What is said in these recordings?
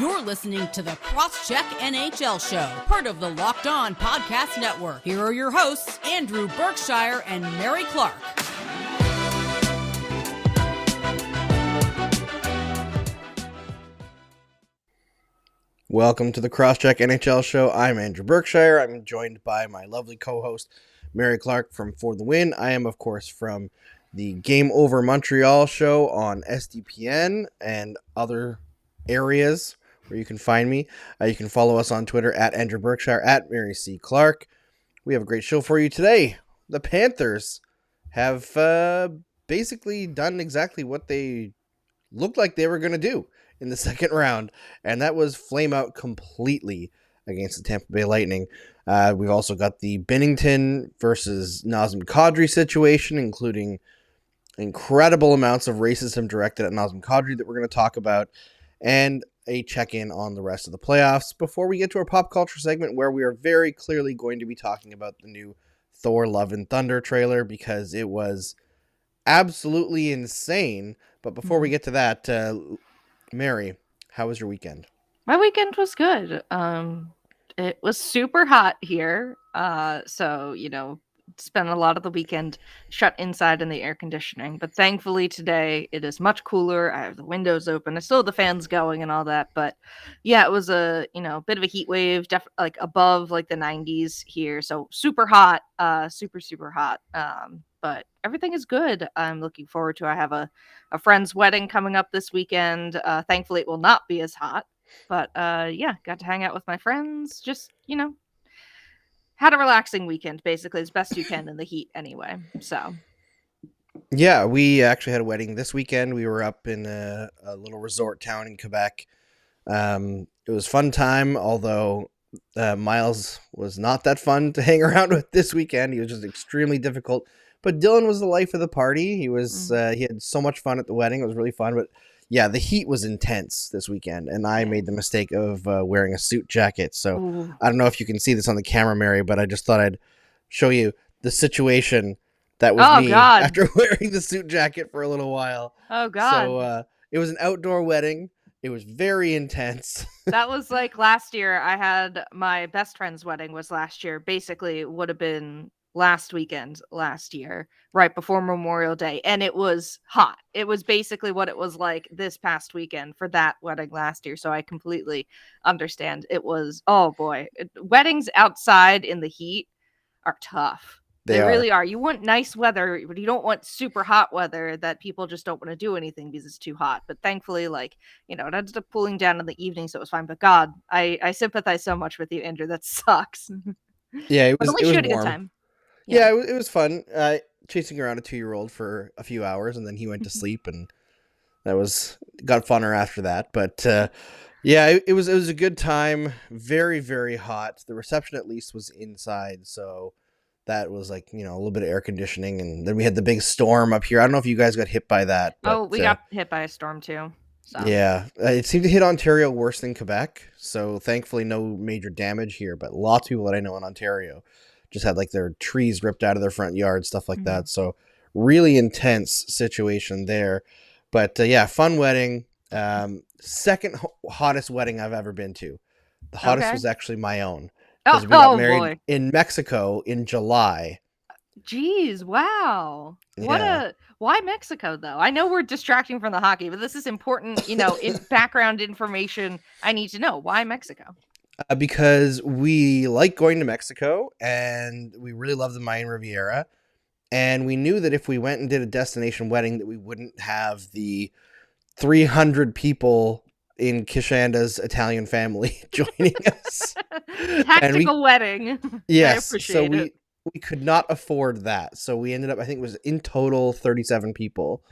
You're listening to the Cross-Check NHL Show, part of the Locked On Podcast Network. Here are your hosts, Andrew Berkshire and Mary Clarke. Welcome to the Cross-Check NHL Show. I'm Andrew Berkshire. I'm joined by my lovely co-host, Mary Clarke from For the Win. I am, of course, from the Game Over Montreal show on SDPN and other areas where you can find me. You can follow us on Twitter at Andrew Berkshire, at Mary C. Clarke. We have a great show for you today. The Panthers have basically done exactly what they looked like they were going to do in the second round, and that was flame out completely against the Tampa Bay Lightning. We've also got the Binnington versus Nazem Kadri situation, including incredible amounts of racism directed at Nazem Kadri that we're going to talk about, and a check-in on the rest of the playoffs before we get to our pop culture segment, where we are very clearly going to be talking about the new Thor Love and Thunder trailer, because it was absolutely insane. But before we get to that, Mary, how was your weekend? My weekend was good. It was super hot here. So, spent a lot of the weekend shut inside in the air conditioning. But thankfully today it is much cooler. I have the windows open. I still have the fans going and all that. But yeah, it was a, bit of a heat wave, like above like the 90s here. So super hot, super hot. But everything is good. I'm looking forward to. I have a friend's wedding coming up this weekend. Thankfully, it will not be as hot. But yeah, got to hang out with my friends. Just, had a relaxing weekend, basically, as best you can in the heat anyway. So. Yeah, we actually had a wedding this weekend. We were up in a little resort town in Quebec. It was a fun time, although Miles was not that fun to hang around with this weekend. He was just extremely difficult. But Dylan was the life of the party. He was he had so much fun at the wedding. It was really fun. But yeah, the heat was intense this weekend, and I made the mistake of wearing a suit jacket. So Ooh. I don't know if you can see this on the camera, Mary, but I just thought I'd show you the situation that was me after wearing the suit jacket for a little while. Oh, God. So it was an outdoor wedding. It was very intense. That was like last year. I had my best friend's wedding was last year. Basically, it would have been last weekend last year, right before Memorial Day, and it was hot. It was basically what it was like this past weekend for that wedding last year, so I completely understand. It was, oh boy, weddings outside in the heat are tough. They really are. You want nice weather, but you don't want super hot weather that people just don't want to do anything because it's too hot. But thankfully, it ended up cooling down in the evening, so it was fine. But God, I sympathize so much with you, Andrew. That sucks. Yeah, it was. At least you had a good time. Yeah, it was fun. Chasing around a 2-year-old for a few hours, and then he went to sleep, and that got funner after that. But yeah, it was a good time. Very, very hot. The reception at least was inside, so that was a little bit of air conditioning, and then we had the big storm up here. I don't know if you guys got hit by that. But, we got hit by a storm too. So. Yeah, it seemed to hit Ontario worse than Quebec, so thankfully no major damage here. But lots of people that I know in Ontario just had their trees ripped out of their front yard, stuff like that. So really intense situation there. But yeah, fun wedding. Second hottest wedding I've ever been to. The hottest was actually my own. Because we got married in Mexico in July. Jeez, wow. Yeah. Why Mexico though? I know we're distracting from the hockey, but this is important, in background information I need to know. Why Mexico? Because we like going to Mexico, and we really love the Mayan Riviera, and we knew that if we went and did a destination wedding that we wouldn't have the 300 people in Kishanda's Italian family joining us. Tactical wedding. Yes, so we could not afford that, so we ended up, I think it was in total 37 people,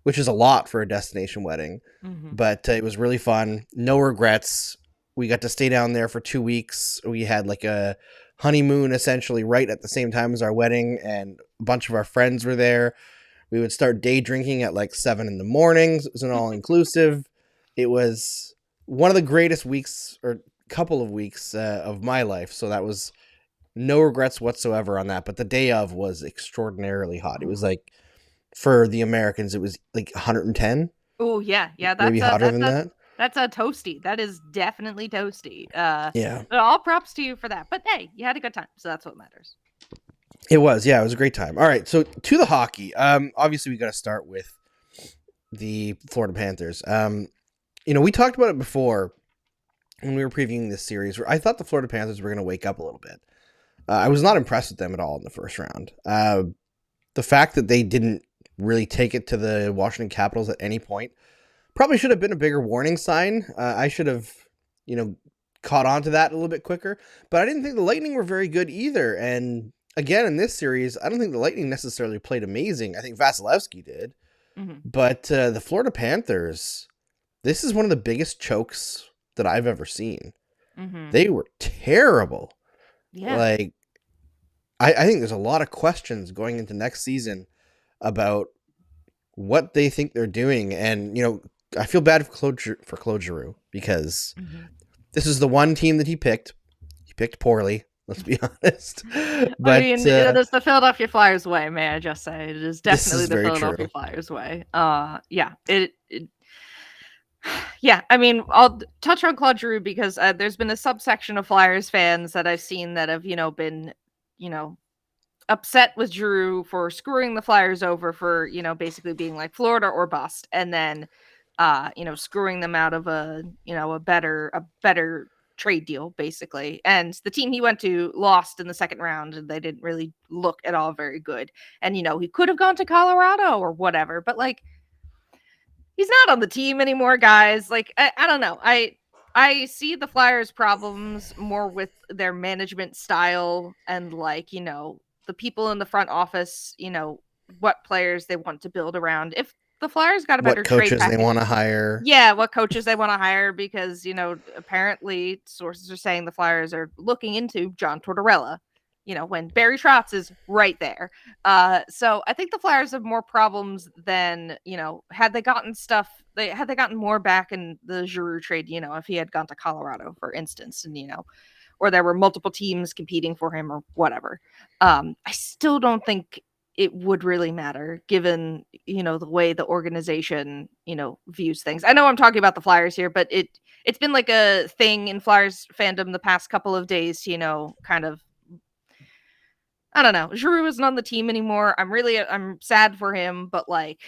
which is a lot for a destination wedding, but it was really fun. No regrets. We got to stay down there for 2 weeks. We had a honeymoon essentially right at the same time as our wedding, and a bunch of our friends were there. We would start day drinking at 7 in the mornings. It was an all-inclusive. It was one of the greatest weeks or couple of weeks of my life. So that was no regrets whatsoever on that. But the day of was extraordinarily hot. It was for the Americans, it was 110. Oh, yeah. Maybe hotter than that. That's a toasty. That is definitely toasty. Yeah, But all props to you for that. But hey, you had a good time, so that's what matters. it was. Yeah, it was a great time. All right, so to the hockey. Obviously we got to start with the Florida Panthers. We talked about it before when we were previewing this series, where I thought the Florida Panthers were going to wake up a little bit. I was not impressed with them at all in the first round. The fact that they didn't really take it to the Washington Capitals at any point probably should have been a bigger warning sign. I should have, caught on to that a little bit quicker. But I didn't think the Lightning were very good either. And again, in this series, I don't think the Lightning necessarily played amazing. I think Vasilevsky did. Mm-hmm. But the Florida Panthers, this is one of the biggest chokes that I've ever seen. Mm-hmm. They were terrible. Yeah. Like, I think there's a lot of questions going into next season about what they think they're doing. And, I feel bad for Claude Giroux because this is the one team that he picked. He picked poorly, let's be honest. But I mean, it is the Philadelphia Flyers way, may I just say. It is definitely the Philadelphia true. Flyers way. Yeah, I mean, I'll touch on Claude Giroux because there's been a subsection of Flyers fans that I've seen that have, been, upset with Giroux for screwing the Flyers over for, basically being like Florida or bust, and then, screwing them out of a better trade deal, basically. And the team he went to lost in the second round, and they didn't really look at all very good. And, he could have gone to Colorado or whatever, but like, he's not on the team anymore, guys. Like, I don't know. I see the Flyers' problems more with their management style and, like, the people in the front office, what players they want to build around. If the Flyers got a better trade coaches package, they want to hire. Yeah, what coaches they want to hire, because, apparently sources are saying the Flyers are looking into John Tortorella, when Barry Trotz is right there. So I think the Flyers have more problems than, had they gotten more back in the Giroux trade, if he had gone to Colorado, for instance, and, or there were multiple teams competing for him or whatever. I still don't think it would really matter, given, the way the organization, views things. I know I'm talking about the Flyers here, but it's been like a thing in Flyers fandom the past couple of days to, kind of, I don't know. Giroux isn't on the team anymore. I'm sad for him, but like,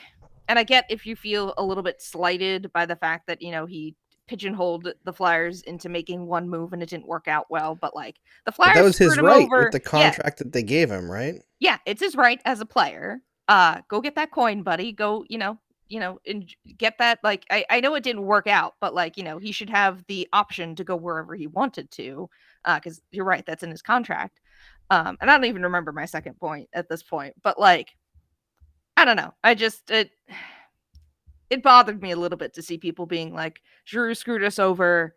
and I get if you feel a little bit slighted by the fact that, he pigeonholed the Flyers into making one move and it didn't work out well, but like, the Flyers, but that was his right over with the contract that they gave him, right? Yeah, it's his right as a player. Go get that coin, buddy. Go, and get that. Like, I know it didn't work out, but like, he should have the option to go wherever he wanted to. Because you're right, that's in his contract. And I don't even remember my second point at this point, but like, I don't know. It bothered me a little bit to see people being like, Giroux screwed us over.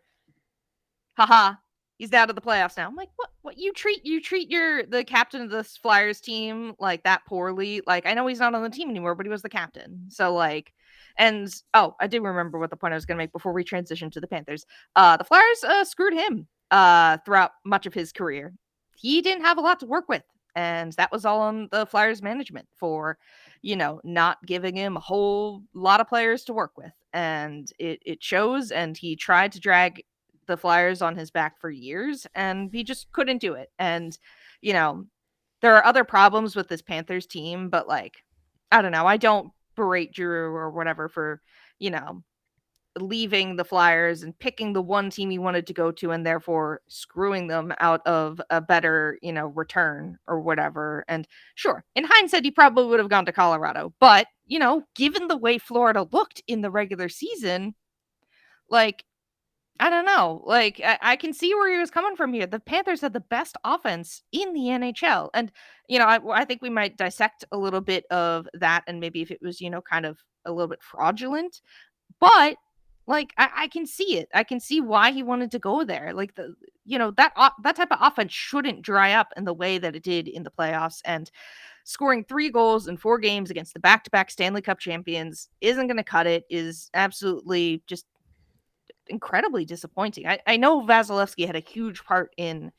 Haha. He's out of the playoffs now. I'm like, what you treat the captain of this Flyers team like that poorly? Like, I know he's not on the team anymore, but he was the captain. So like, and I do remember what the point I was gonna make before we transition to the Panthers. The Flyers screwed him throughout much of his career. He didn't have a lot to work with, and that was all on the Flyers management for, not giving him a whole lot of players to work with. And it shows, and he tried to drag the Flyers on his back for years, and he just couldn't do it. And, there are other problems with this Panthers team, but like, I don't know. I don't berate Giroux or whatever for, leaving the Flyers and picking the one team he wanted to go to and therefore screwing them out of a better, return or whatever. And sure, in hindsight, he probably would have gone to Colorado, but, given the way Florida looked in the regular season, like, I don't know. Like, I can see where he was coming from here. The Panthers had the best offense in the NHL. And, I think we might dissect a little bit of that, and maybe if it was, kind of a little bit fraudulent. But, like, I can see it. I can see why he wanted to go there. Like, that type of offense shouldn't dry up in the way that it did in the playoffs. And scoring 3 goals in 4 games against the back-to-back Stanley Cup champions isn't going to cut it, is absolutely just incredibly disappointing. I know Vasilevsky had a huge part in,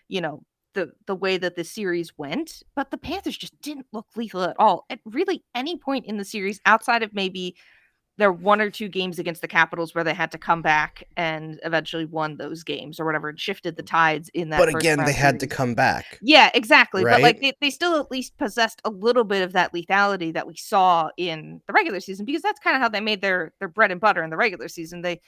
the way that the series went, but the Panthers just didn't look lethal at all at really any point in the series outside of maybe there were 1 or 2 games against the Capitals where they had to come back and eventually won those games or whatever and shifted the tides in that But first again, round they had to series. come back. Yeah, exactly. But like Right? they still at least possessed a little bit of that lethality that we saw in the regular season, because that's kind of how they made their bread and butter in the regular season. They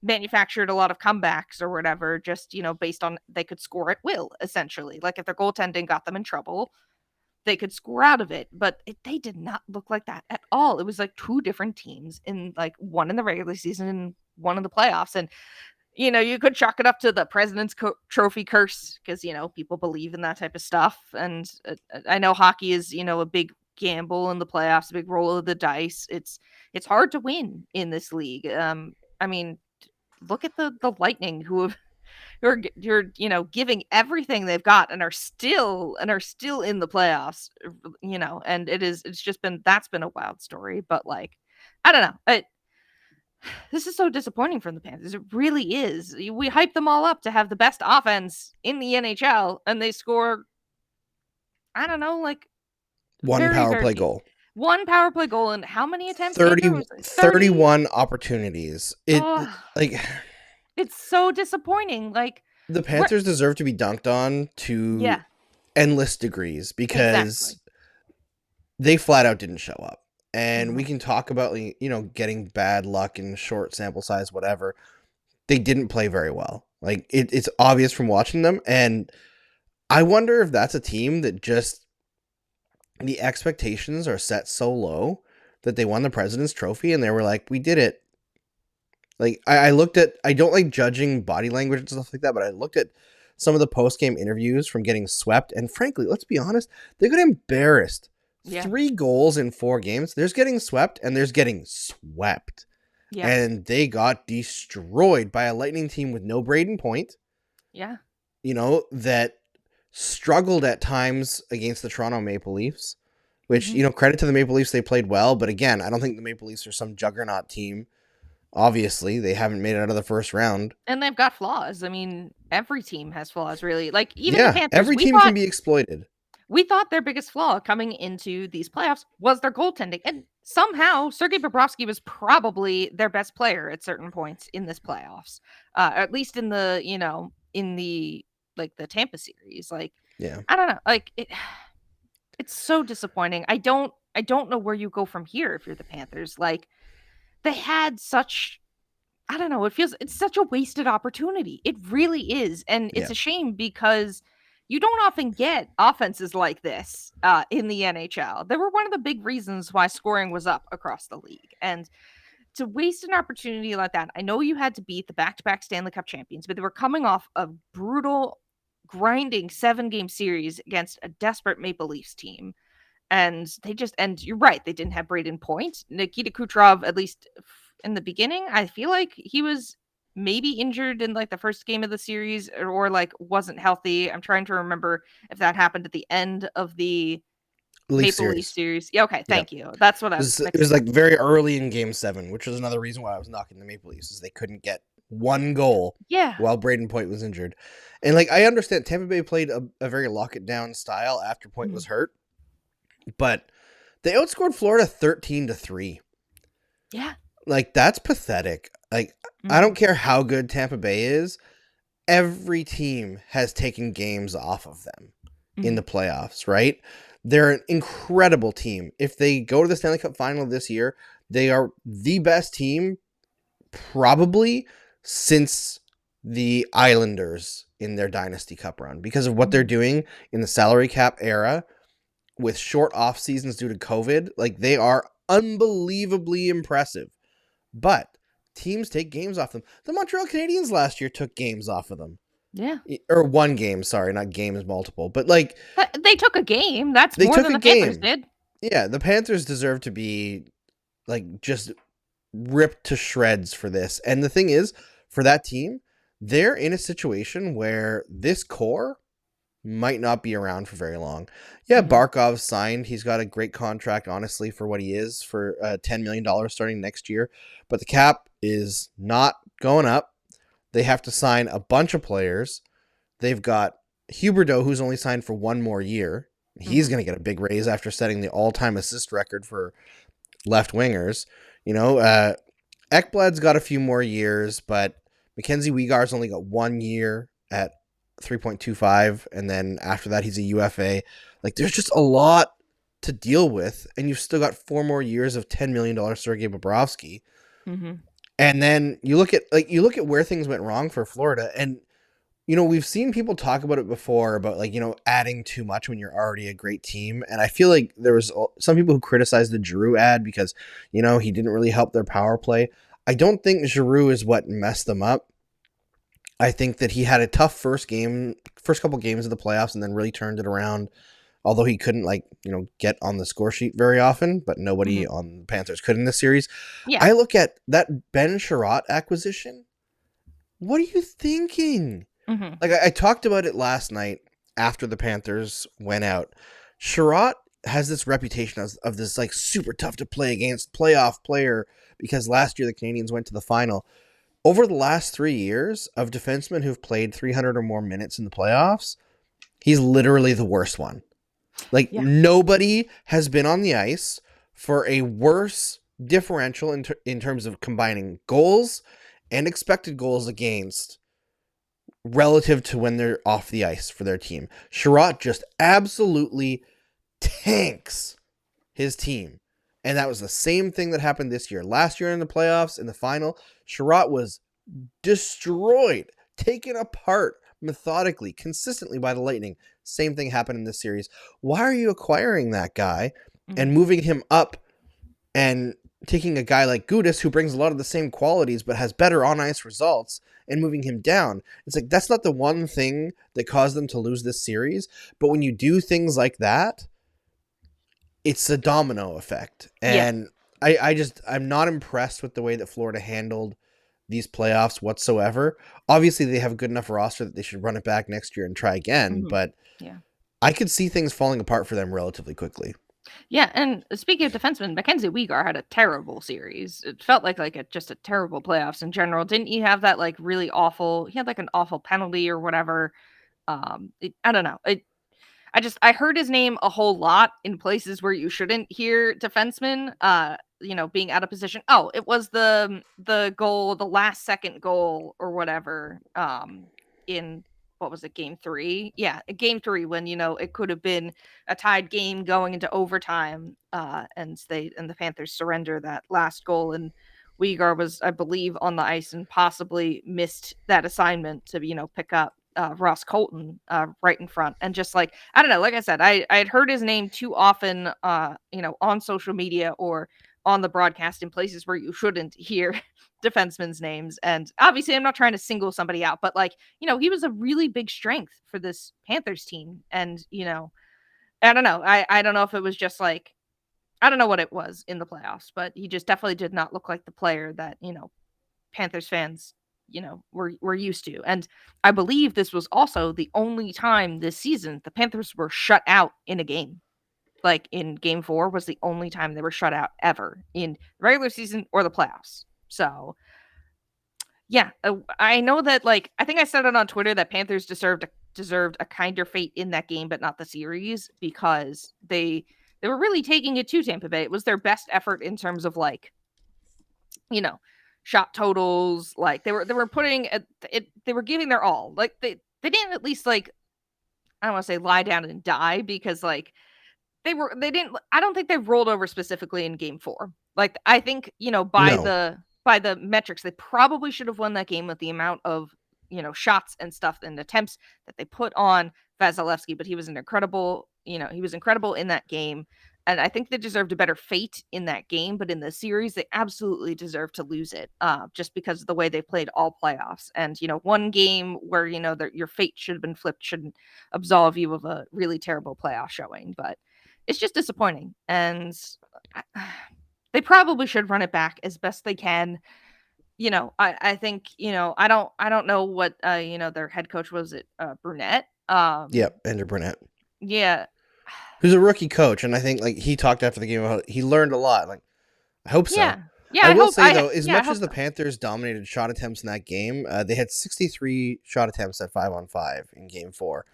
manufactured a lot of comebacks or whatever, just based on they could score at will, essentially. Like if their goaltending got them in trouble, they could score out of it. But they did not look like that at all. It was like 2 different teams, in like one in the regular season and one in the playoffs. And you could chalk it up to the President's Trophy curse, because people believe in that type of stuff. And I know hockey is a big gamble in the playoffs, a big roll of the dice. It's hard to win in this league. I mean, look at the Lightning, who you're giving everything they've got and are still in the playoffs. And that's been a wild story. But like, I don't know. This is so disappointing from the Panthers. It really is. We hype them all up to have the best offense in the NHL, and they score, I don't know, like One very, power very play few. goal. One power play goal, and how many attempts? 30, Andrew, was it 30? 31 opportunities. Oh, Like, it's so disappointing. Like, the Panthers deserve to be dunked on to yeah, endless degrees because exactly. they flat out didn't show up. And we Mhm. can talk about, getting bad luck and short sample size, whatever. They didn't play very well. Like, it's obvious from watching them. And I wonder if that's a team that just, the expectations are set so low that they won the President's Trophy and they were like, we did it. Like, I don't like judging body language and stuff like that, but I looked at some of the post-game interviews from getting swept, and frankly, let's be honest, they got embarrassed. Yeah, 3 goals in 4 games. There's getting swept, and there's getting swept. yeah, And they got destroyed by a Lightning team with no Braden Point, yeah. that struggled at times against the Toronto Maple Leafs, which, Mhm. credit to the Maple Leafs, they played well, but again, I don't think the Maple Leafs are some juggernaut team. Obviously, they haven't made it out of the first round. And they've got flaws. I mean, every team has flaws, really. Like even the Yeah, Panthers, every team can be exploited. we thought their biggest flaw coming into these playoffs was their goaltending. And somehow Sergei Bobrovsky was probably their best player at certain points in this playoffs. At least in the, in the like the Tampa series. Like, Yeah. I don't know. Like it's so disappointing. I don't know where you go from here if you're the Panthers. Like they had such, I don't know, it's such a wasted opportunity. It really is. And it's Yeah. a shame because you don't often get offenses like this in the NHL. They were one of the big reasons why scoring was up across the league. And to waste an opportunity like that, I know you had to beat the back-to-back Stanley Cup champions, but they were coming off a brutal, grinding 7-game series against a desperate Maple Leafs team. And and you're right, they didn't have Braden Point. Nikita Kucherov, at least in the beginning, I feel like he was maybe injured in like the first game of the series, or like wasn't healthy. I'm trying to remember if that happened at the end of the Leaf Maple Leaf series. series. Yeah, okay, Yeah. thank you. That's what I was It mixing was up. like very early in Game 7, which was another reason why I was knocking the Maple Leafs, is they couldn't get one goal Yeah. while Braden Point was injured. And like, I understand Tampa Bay played a very lock it down style after Point was hurt, but they outscored Florida 13-3. Yeah. Like, that's pathetic. Like, I don't care how good Tampa Bay is. Every team has taken games off of them in the playoffs, right? They're an incredible team. If they go to the Stanley Cup final this year, they are the best team probably since the Islanders in their Dynasty Cup run, because of what they're doing in the salary cap era with short off seasons due to COVID. Like, they are unbelievably impressive. But teams take games off them. The Montreal Canadiens last year took games off of them. Yeah. Or one game, sorry, not games multiple. But like, They took a game. That's they more took than a the Panthers game. did. Yeah, the Panthers deserve to be like just ripped to shreds for this. And the thing is, for that team, they're in a situation where this core might not be around for very long. Yeah, Barkov signed. He's got a great contract, honestly, for what he is, for $10 million starting next year. But the cap is not going up. They have to sign a bunch of players. They've got Huberdeau, who's only signed for 1 more year. He's going to get a big raise after setting the all-time assist record for left wingers. Ekblad's got a few more years, but Mackenzie Weegar's only got 1 year at 3.25, and then after that he's a UFA. Like, there's just a lot to deal with, and you've still got 4 more years of $10 million Sergei Bobrovsky. Mm-hmm. And then you look at where things went wrong for Florida, and we've seen people talk about it before about adding too much when you're already a great team. And I feel like there was some people who criticized the Giroux ad because he didn't really help their power play. I don't think Giroux is what messed them up. I think that he had a tough first couple games of the playoffs, and then really turned it around. Although he couldn't get on the score sheet very often, but nobody on the Panthers could in this series. Yeah. I look at that Ben Sherratt acquisition. What are you thinking? Mm-hmm. Like, I talked about it last night after the Panthers went out. Sherratt has this reputation of this super tough to play against playoff player because last year the Canadiens went to the final. Over the last 3 years of defensemen who've played 300 or more minutes in the playoffs, he's literally the worst one. Nobody has been on the ice for a worse differential in terms of combining goals and expected goals against relative to when they're off the ice for their team. Sherratt just absolutely tanks his team. And that was the same thing that happened this year. Last year in the playoffs, in the final, Sherratt was destroyed, taken apart methodically, consistently by the Lightning. Same thing happened in this series. Why are you acquiring that guy and moving him up and taking a guy like Gudas, who brings a lot of the same qualities but has better on-ice results, and moving him down? It's like, that's not the one thing that caused them to lose this series. But when you do things like that, it's a domino effect. And I'm not impressed with the way that Florida handled these playoffs whatsoever. Obviously, they have a good enough roster that they should run it back next year and try again. But I could see things falling apart for them relatively quickly. Yeah, and speaking of defensemen, Mackenzie Weegar had a terrible series. It felt like just a terrible playoffs in general. Didn't he have that really awful? He had an awful penalty or whatever. I don't know. I heard his name a whole lot in places where you shouldn't hear defensemen. Being out of position. Oh, it was the goal, the last second goal or whatever. In what was it, game 3? Yeah, game 3 when it could have been a tied game going into overtime, and the Panthers surrender that last goal, and Weegar was, I believe, on the ice and possibly missed that assignment to pick up Ross Colton right in front, and just I don't know, like I said, I had heard his name too often, on social media or on the broadcast in places where you shouldn't hear defensemen's names. And obviously I'm not trying to single somebody out, but he was a really big strength for this Panthers team. And, I don't know. I don't know if it was just I don't know what it was in the playoffs, but he just definitely did not look like the player that, Panthers fans, were used to. And I believe this was also the only time this season the Panthers were shut out in a game. In game 4 was the only time they were shut out ever in the regular season or the playoffs. So, yeah, I know that, I think I said it on Twitter that Panthers deserved a kinder fate in that game, but not the series, because they were really taking it to Tampa Bay. It was their best effort in terms of, shot totals. They were putting it, they were giving their all. They didn't at least, I don't want to say lie down and die, because, I don't think they rolled over specifically in game 4. I think, by the metrics, they probably should have won that game with the amount of, shots and stuff and attempts that they put on Vasilevsky, but he was incredible in that game. And I think they deserved a better fate in that game, but in the series, they absolutely deserve to lose it, just because of the way they played all playoffs. And, one game where, your fate should have been flipped shouldn't absolve you of a really terrible playoff showing, but it's just disappointing, and they probably should run it back as best they can. I think, I don't know what, their head coach was, it Brunette. Yep, Andrew Brunette. Yeah. Who's a rookie coach, and I think he talked after the game about he learned a lot. I hope so. Yeah. I will say though, as much as the Panthers dominated shot attempts in that game, they had 63 shot attempts at 5-on-5 in game 4,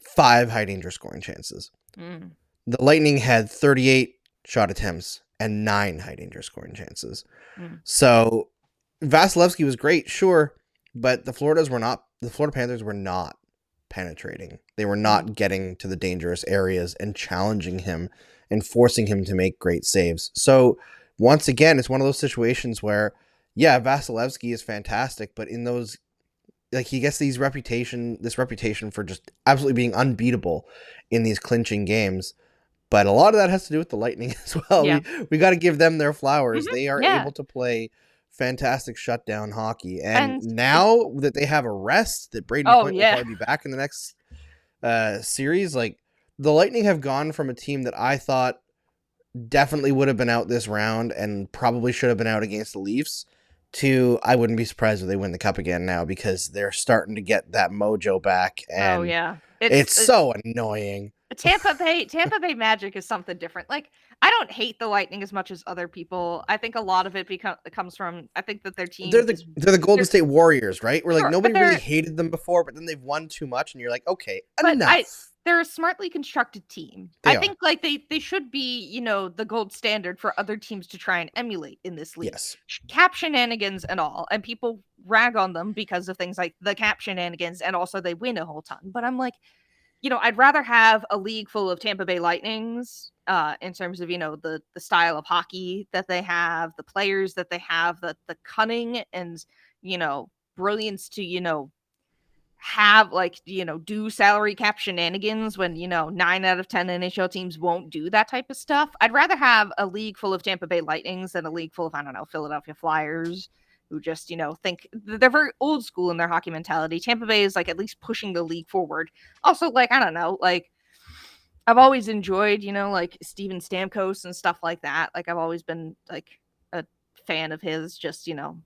5 high danger scoring chances. The Lightning had 38 shot attempts and 9 high danger scoring chances. Mm. So Vasilevsky was great, sure, but the Florida Panthers were not penetrating. They were not getting to the dangerous areas and challenging him and forcing him to make great saves. So once again, it's one of those situations where, yeah, Vasilevsky is fantastic, but in those, like, he gets this reputation for just absolutely being unbeatable in these clinching games. But a lot of that has to do with the Lightning as well. Yeah. We got to give them their flowers. Mhm. They are Yeah. able to play fantastic shutdown hockey. And now that they have a rest, that Brady Point will probably be back in the next series, like, the Lightning have gone from a team that I thought definitely would have been out this round and probably should have been out against the Leafs to I wouldn't be surprised if they win the cup again now, because they're starting to get that mojo back. And it's so annoying. Tampa Bay Magic is something different. Like, I don't hate the Lightning as much as other people. I think a lot of it comes from, I think that their team they're the Golden State Warriors, right? Where like nobody really hated them before, but then they've won too much and you're like, okay, enough. They're a smartly constructed team. I think like they should be, you know, the gold standard for other teams to try and emulate in this league. Yes. Cap shenanigans and all, and people rag on them because of things like the cap shenanigans, and also they win a whole ton. But I'm like, you know, I'd rather have a league full of Tampa Bay Lightnings in terms of, you know, the style of hockey that they have, the players that they have, the cunning and, you know, brilliance to, you know, have, like, you know, do salary cap shenanigans when, you know, 9 out of 10 NHL teams won't do that type of stuff. I'd rather have a league full of Tampa Bay Lightnings than a league full of, I don't know, Philadelphia Flyers, who just, you know, think they're very old school in their hockey mentality. Tampa Bay is like at least pushing the league forward. Also, like, I don't know, like, I've always enjoyed, you know, like Steven Stamkos and stuff like that. Like, I've always been like a fan of his, just, you know,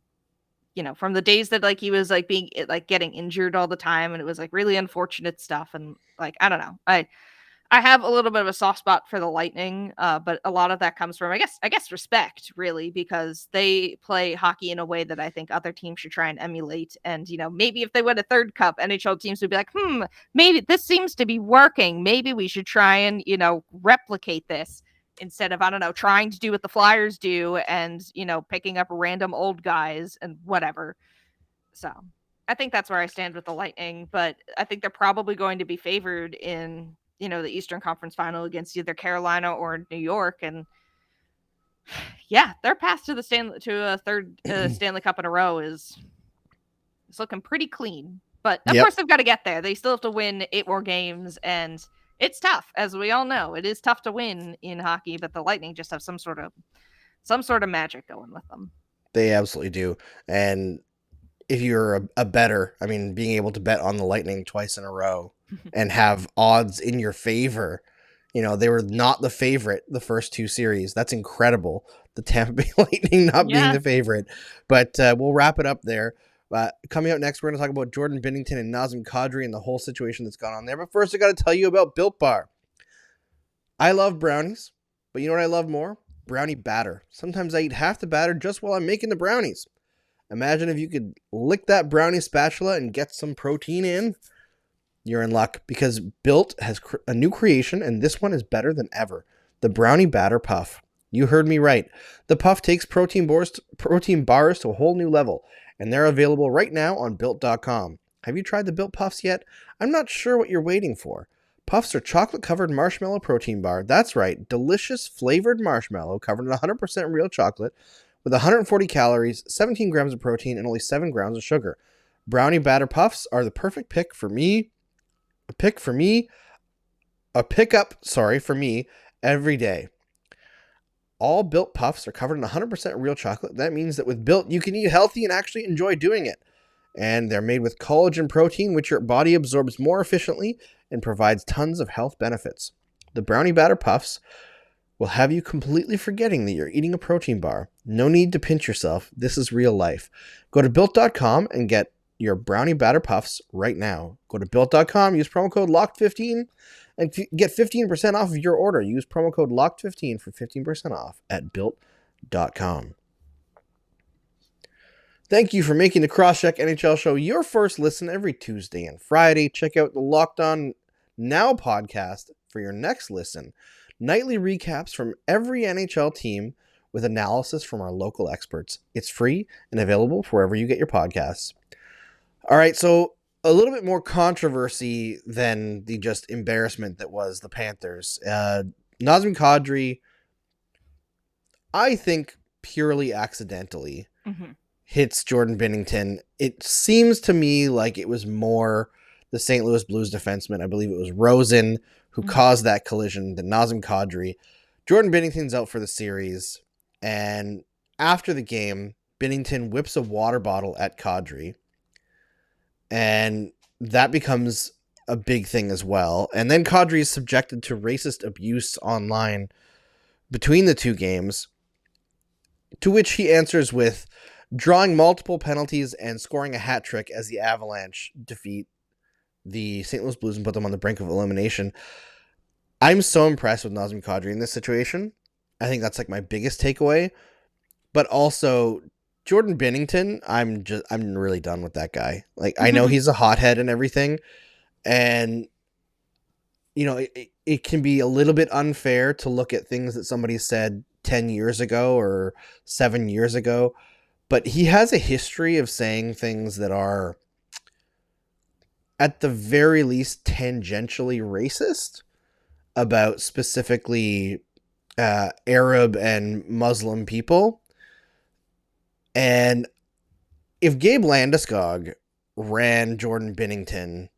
from the days that like he was like being like getting injured all the time, and it was like really unfortunate stuff. And like, I don't know, I have a little bit of a soft spot for the Lightning, but a lot of that comes from, I guess respect, really, because they play hockey in a way that I think other teams should try and emulate. And, you know, maybe if they win a third cup, NHL teams would be like, maybe this seems to be working. Maybe we should try and, you know, replicate this instead of, I don't know, trying to do what the Flyers do and, you know, picking up random old guys and whatever. So I think that's where I stand with the Lightning, but I think they're probably going to be favored in, you know, the Eastern Conference Final against either Carolina or New York. And yeah, their path to a third Stanley Cup in a row is looking pretty clean. But of course they've got to get there. They still have to win 8 more games, and it's tough, as we all know. It is tough to win in hockey, but the Lightning just have some sort of magic going with them. They absolutely do. And if you're a bettor, I mean, being able to bet on the Lightning twice in a row and have odds in your favor, you know, they were not the favorite the first 2 series. That's incredible. The Tampa Bay Lightning not being the favorite. But we'll wrap it up there. Coming up next, we're going to talk about Jordan Binnington and Nazem Kadri and the whole situation that's gone on there. But first, I got to tell you about Built Bar. I love brownies, but you know what I love more? Brownie batter. Sometimes I eat half the batter just while I'm making the brownies. Imagine if you could lick that brownie spatula and get some protein in. You're in luck, because Built has a new creation, and this one is better than ever. The Brownie Batter Puff. You heard me right. The puff takes protein bars to a whole new level, and they're available right now on Built.com. Have you tried the Built Puffs yet? I'm not sure what you're waiting for. Puffs are chocolate-covered marshmallow protein bar. That's right, delicious flavored marshmallow covered in 100% real chocolate with 140 calories, 17 grams of protein, and only 7 grams of sugar. Brownie Batter Puffs are the perfect pick for me. For me every day. All Built Puffs are covered in 100% real chocolate. That means that with Built, you can eat healthy and actually enjoy doing it. And they're made with collagen protein, which your body absorbs more efficiently and provides tons of health benefits. The Brownie Batter Puffs will have you completely forgetting that you're eating a protein bar. No need to pinch yourself. This is real life. Go to Built.com and get your Brownie Batter Puffs right now. Go to Built.com, use promo code LOCKED15, and get 15% off of your order. Use promo code LOCKED15 for 15% off at Built.com. Thank you for making the Cross-Check NHL Show your first listen every Tuesday and Friday. Check out the Locked On Now podcast for your next listen. Nightly recaps from every NHL team with analysis from our local experts. It's free and available wherever you get your podcasts. All right, so a little bit more controversy than the just embarrassment that was the Panthers. Nazem Kadri, I think purely accidentally, hits Jordan Binnington. It seems to me like it was more the St. Louis Blues defenseman, I believe it was Rosen, who caused that collision than Nazem Kadri. Jordan Binnington's out for the series, and after the game, Binnington whips a water bottle at Kadri, and that becomes a big thing as well. And then Kadri is subjected to racist abuse online between the two games, to which he answers with drawing multiple penalties and scoring a hat trick as the Avalanche defeat the St. Louis Blues and put them on the brink of elimination. I'm so impressed with Nazem Kadri in this situation. I think that's like my biggest takeaway. But also Jordan Binnington, I'm really done with that guy. Like, I know he's a hothead and everything, and you know, it can be a little bit unfair to look at things that somebody said 10 years ago or 7 years ago, but he has a history of saying things that are at the very least tangentially racist about specifically Arab and Muslim people. And if Gabe Landeskog ran Jordan Binnington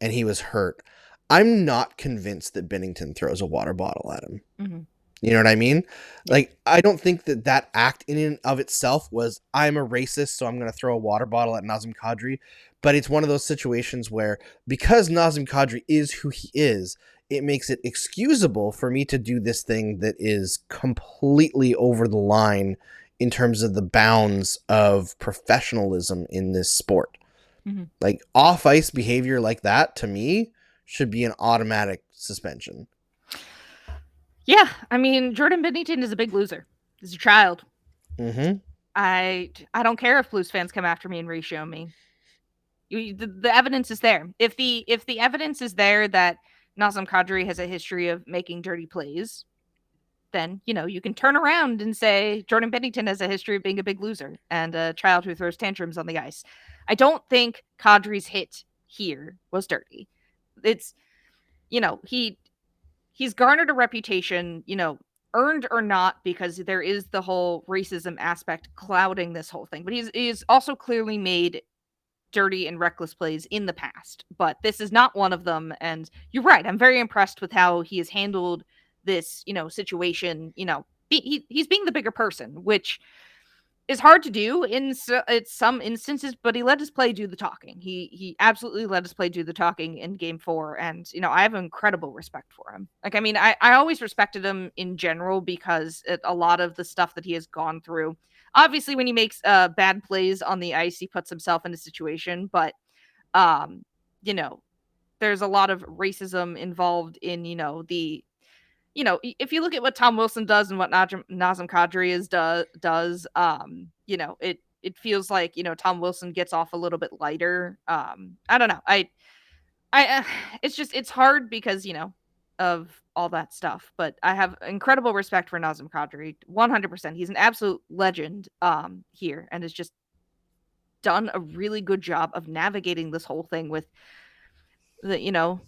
and he was hurt, I'm not convinced that Binnington throws a water bottle at him. You know what I mean? Like, I don't think that act in and of itself was, I'm a racist, so I'm going to throw a water bottle at Nazem Kadri. But it's one of those situations where, because Nazem Kadri is who he is, it makes it excusable for me to do this thing that is completely over the line in terms of the bounds of professionalism in this sport. Like, off-ice behavior like that, to me, should be an automatic suspension. Yeah, I mean, Jordan Binnington is a big loser. He's a child. I don't care if Blues fans come after me and ratio me. The evidence is there. If the evidence is there that Nazem Kadri has a history of making dirty plays, then, you know, you can turn around and say Jordan Binnington has a history of being a big loser and a child who throws tantrums on the ice. I don't think Kadri's hit here was dirty. It's, you know, he's garnered a reputation, you know, earned or not, because there is the whole racism aspect clouding this whole thing. But he's also clearly made dirty and reckless plays in the past. But this is not one of them. And you're right. I'm very impressed with how he has handled this, you know, situation. You know, he's being the bigger person, which is hard to do in some instances, but he let his play do the talking. He absolutely let his play do the talking in game 4. And, you know, I have incredible respect for him. Like, I mean, I always respected him in general because a lot of the stuff that he has gone through, obviously when he makes bad plays on the ice, he puts himself in a situation, but, you know, there's a lot of racism involved in, you know, you know, if you look at what Tom Wilson does and what Nazem Kadri does, you know, it feels like, you know, Tom Wilson gets off a little bit lighter. I don't know. I it's hard because, you know, of all that stuff, but I have incredible respect for Nazem Kadri. 100%. He's an absolute legend here, and has just done a really good job of navigating this whole thing with the, you know,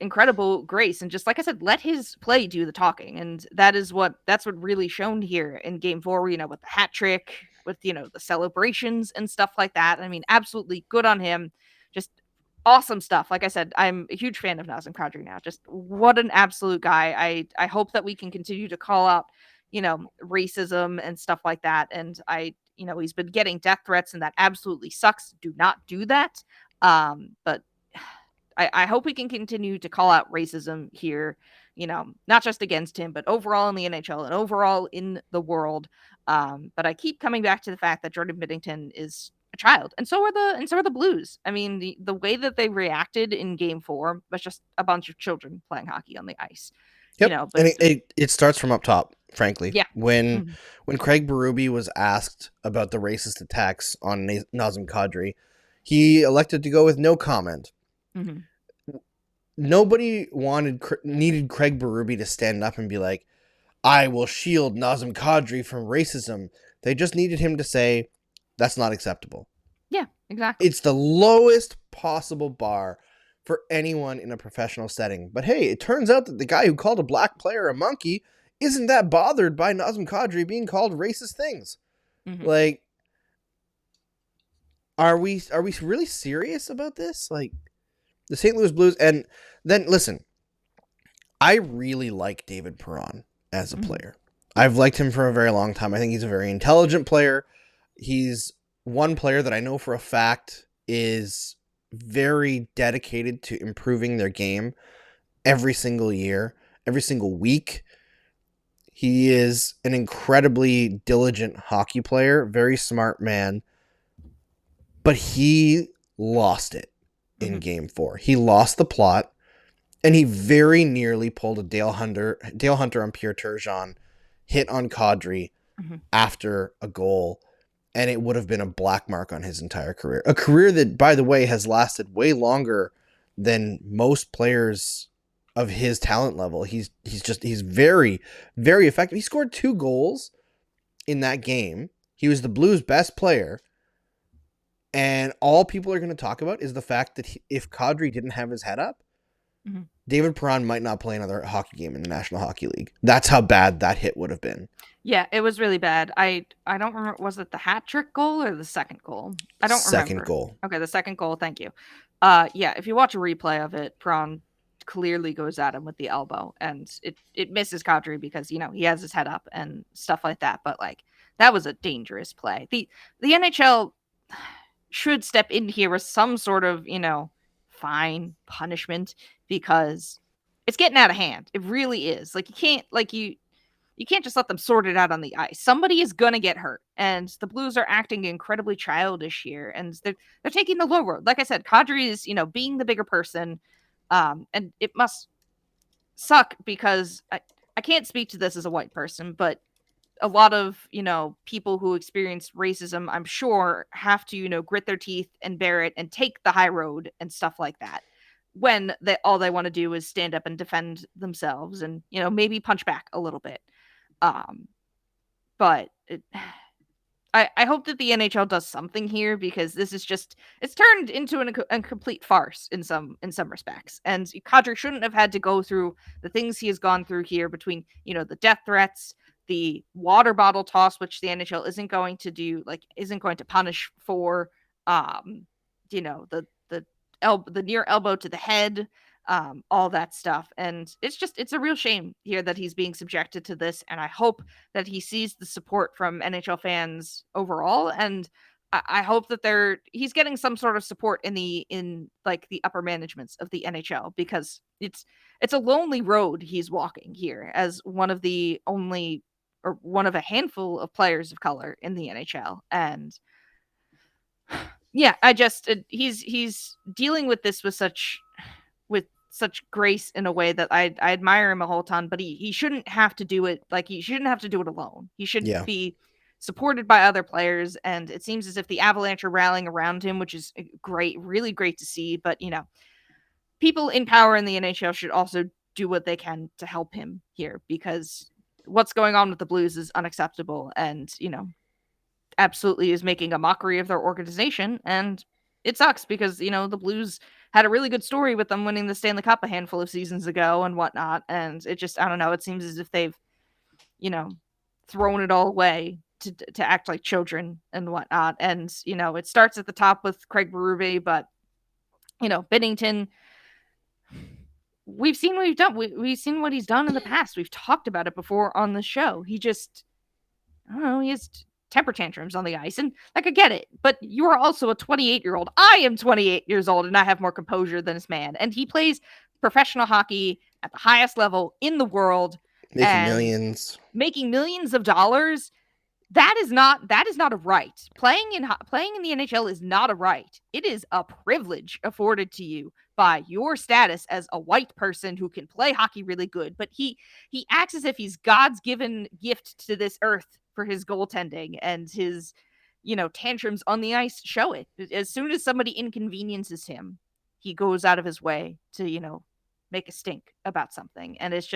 incredible grace, and just like I said, let his play do the talking. And that's what really shown here in game 4, you know, with the hat trick, with, you know, the celebrations and stuff like that. I mean, absolutely good on him. Just awesome stuff. Like I said, I'm a huge fan of Nazem Kadri now. Just what an absolute guy. I hope that we can continue to call out, you know, racism and stuff like that. And you know, he's been getting death threats, and that absolutely sucks. Do not do that. But I hope we can continue to call out racism here, you know, not just against him, but overall in the NHL and overall in the world. But I keep coming back to the fact that Jordan Binnington is a child, and so are the Blues. I mean, the way that they reacted in game 4 was just a bunch of children playing hockey on the ice. Yep. You know, but and it starts from up top, frankly. Yeah. When Craig Berube was asked about the racist attacks on Nazem Kadri, he elected to go with no comment. Nobody needed Craig Berube to stand up and be like, I will shield Nazem Kadri from racism. They just needed him to say, that's not acceptable. Yeah, exactly. It's the lowest possible bar for anyone in a professional setting. But hey, it turns out that the guy who called a black player a monkey isn't that bothered by Nazem Kadri being called racist things. Mm-hmm. Like, are we really serious about this? Like, the St. Louis Blues, and then listen, I really like David Perron as a player. I've liked him for a very long time. I think he's a very intelligent player. He's one player that I know for a fact is very dedicated to improving their game every single year, every single week. He is an incredibly diligent hockey player, very smart man, but he lost it in Game 4. He lost the plot, and he very nearly pulled a Dale Hunter on Pierre Turgeon, hit on Kadri after a goal, and it would have been a black mark on his entire career. A career that, by the way, has lasted way longer than most players of his talent level. He's very, very effective. He scored 2 goals in that game. He was the Blues' best player. And all people are going to talk about is the fact that if Kadri didn't have his head up, David Perron might not play another hockey game in the National Hockey League. That's how bad that hit would have been. Yeah, it was really bad. I don't remember. Was it the hat trick goal or the second goal? I don't remember. Second goal. Okay, the second goal. Thank you. Yeah, if you watch a replay of it, Perron clearly goes at him with the elbow, and it misses Kadri because he has his head up and stuff like that. But like that was a dangerous play. The NHL should step in here with some sort of fine punishment because it's getting out of hand. It really is. Like you can't just let them sort it out on the ice. Somebody is gonna get hurt, and the Blues are acting incredibly childish here, and they're taking the low road. Like I said, Kadri is being the bigger person, and it must suck because I can't speak to this as a white person, but a lot of people who experience racism, I'm sure, have to grit their teeth and bear it and take the high road and stuff like that when all they want to do is stand up and defend themselves and maybe punch back a little bit. But I hope that the NHL does something here because this is it's turned into a complete farce in some respects. And Kadri shouldn't have had to go through the things he has gone through here between the death threats, the water bottle toss, which the NHL isn't going to do, isn't going to punish for, the near elbow to the head, all that stuff. And it's a real shame here that he's being subjected to this. And I hope that he sees the support from NHL fans overall. And I hope that he's getting some sort of support in the upper managements of the NHL because it's a lonely road he's walking here as one of the only or one of a handful of players of color in the NHL. And yeah, he's dealing with this with such grace in a way that I admire him a whole ton, but he shouldn't have to do it. He shouldn't have to do it alone. He should be supported by other players. And it seems as if the Avalanche are rallying around him, which is great, really great to see. But, people in power in the NHL should also do what they can to help him here because what's going on with the Blues is unacceptable and, absolutely is making a mockery of their organization. And it sucks because, the Blues had a really good story with them winning the Stanley Cup a handful of seasons ago and whatnot. And it just, I don't know, it seems as if they've, thrown it all away to act like children and whatnot. And, it starts at the top with Craig Berube, but, Binnington, we've seen what he's done. We've seen what he's done in the past. We've talked about it before on the show. He just, I don't know, he has temper tantrums on the ice. And I get it, but you are also a 28-year-old. I am 28 years old and I have more composure than this man. And he plays professional hockey at the highest level in the world. Making millions of dollars. That is not a right. Playing in the NHL is not a right. It is a privilege afforded to you by your status as a white person who can play hockey really good. But he acts as if he's God's given gift to this earth for his goaltending, and his tantrums on the ice show it. As soon as somebody inconveniences him, he goes out of his way to make a stink about something. And it's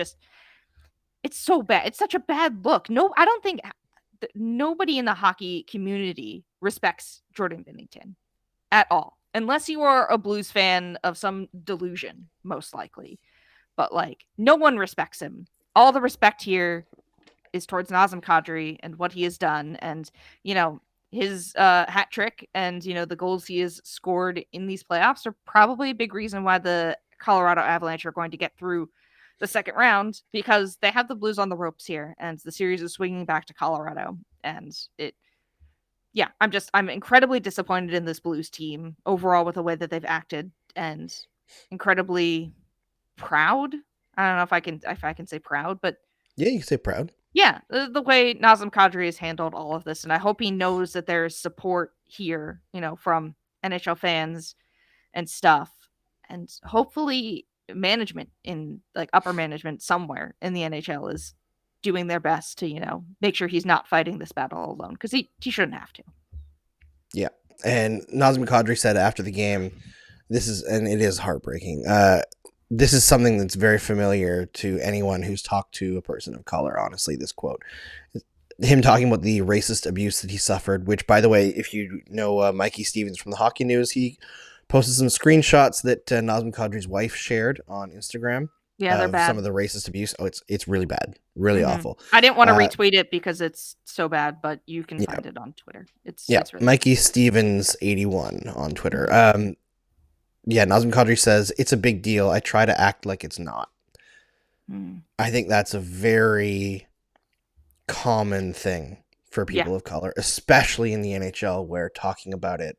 it's so bad. It's such a bad look. No, I don't think nobody in the hockey community respects Jordan Binnington at all, unless you are a Blues fan of some delusion, most likely. But like, no one respects him. All the respect here is towards Nazem Kadri and what he has done, and his hat trick and the goals he has scored in these playoffs are probably a big reason why the Colorado Avalanche are going to get through the second round, because they have the Blues on the ropes here, and the series is swinging back to Colorado. And I'm incredibly disappointed in this Blues team overall with the way that they've acted, and incredibly proud. I don't know if I can say proud, but Yeah, you can say proud. yeah, the way Nazem Kadri has handled all of this, and I hope he knows that there's support here, from NHL fans and stuff, and hopefully management in like upper management somewhere in the NHL is doing their best to make sure he's not fighting this battle alone, because he shouldn't have to. Yeah, and Nazem Kadri said after the game, it is heartbreaking. This is something that's very familiar to anyone who's talked to a person of color, honestly, this quote. Him talking about the racist abuse that he suffered, which, by the way, if you know Mikey Stevens from the Hockey News, he posted some screenshots that Nazem Kadri's wife shared on Instagram. Yeah, they're bad. Some of the racist abuse. Oh, it's really bad. Really awful. I didn't want to retweet it because it's so bad, but you can find it on Twitter. It's really Mikey Stevens 81 on Twitter. Nazem Kadri says, "It's a big deal. I try to act like it's not." I think that's a very common thing for people of color, especially in the NHL, where talking about it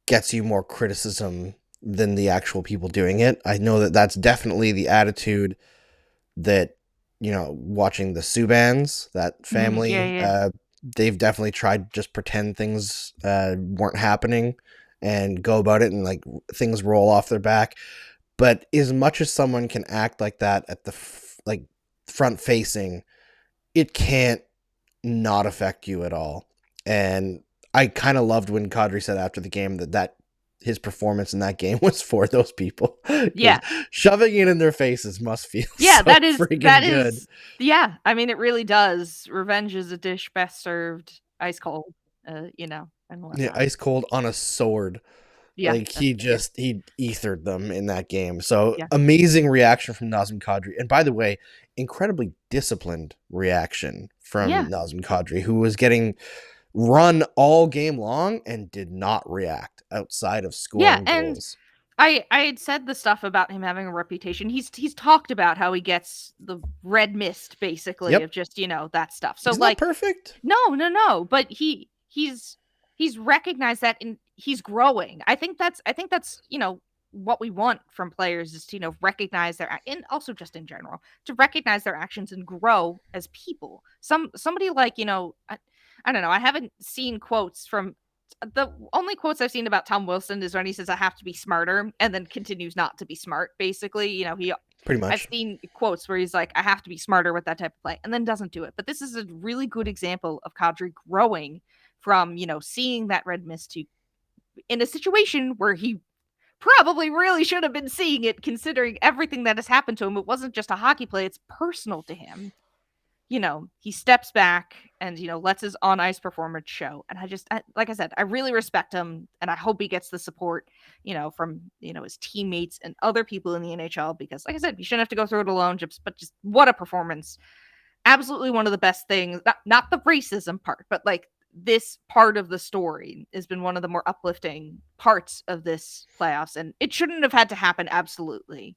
gets you more criticism than the actual people doing it. I know that that's definitely the attitude that, watching the Subans, that family, they've definitely tried to just pretend things weren't happening and go about it and like things roll off their back. But as much as someone can act like that at the front facing, it can't not affect you at all. And I kind of loved when Kadri said after the game that his performance in that game was for those people. Yeah. Shoving it in their faces must feel that is good. Yeah. I mean, it really does. Revenge is a dish best served ice cold, and whatnot. Yeah, ice cold on a sword. Yeah. Like he ethered them in that game. So amazing reaction from Nazem Kadri. And by the way, incredibly disciplined reaction from Nazem Kadri, who was getting run all game long and did not react outside of scoring goals. I had said the stuff about him having a reputation. He's talked about how he gets the red mist, basically, of just that stuff. So he's not perfect. No, but he's recognized that, and he's growing. I think that's what we want from players is to recognize their, and also just in general, to recognize their actions and grow as people. Somebody like I don't know. I haven't seen quotes from the only quotes I've seen about Tom Wilson is when he says, "I have to be smarter," and then continues not to be smart. Basically, he pretty much. I've seen quotes where he's like, "I have to be smarter with that type of play," and then doesn't do it. But this is a really good example of Kadri growing from seeing that red mist to in a situation where he probably really should have been seeing it, considering everything that has happened to him. It wasn't just a hockey play; it's personal to him. He steps back and, lets his on-ice performance show. And like I said, I really respect him, and I hope he gets the support, from, his teammates and other people in the NHL, because like I said, you shouldn't have to go through it alone, but just what a performance. Absolutely one of the best things, not the racism part, but like this part of the story has been one of the more uplifting parts of this playoffs, and it shouldn't have had to happen. Absolutely.